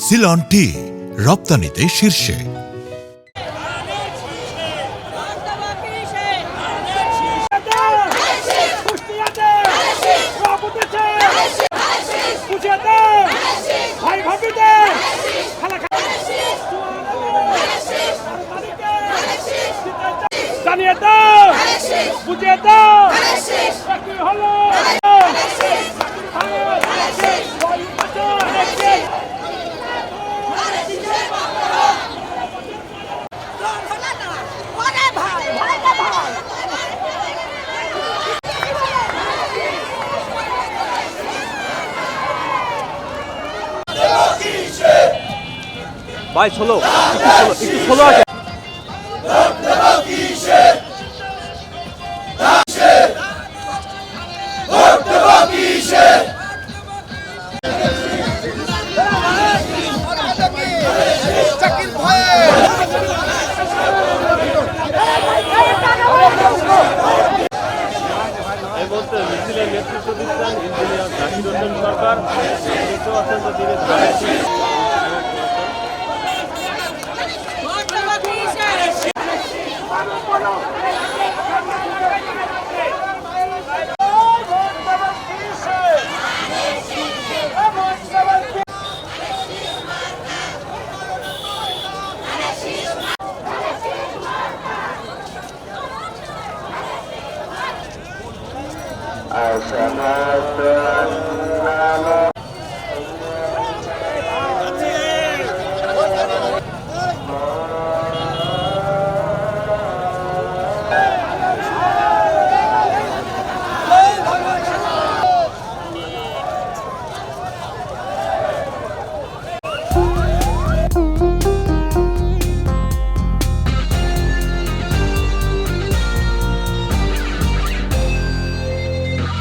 Ceylon টি রপ্তানিতে শীর্ষে। জানিয়ে দাও, বুঝিয়ে দাও, চাকরি হলো ভাই ষোলো একটু ষোলো আছে। এই বলতে মিছিলের নেতৃত্ব দিচ্ছেন ইঞ্জিনিয়ার জাকির হোসেন সরকার। দেখতে পাচ্ছেন যে তিনি أشهد أن لا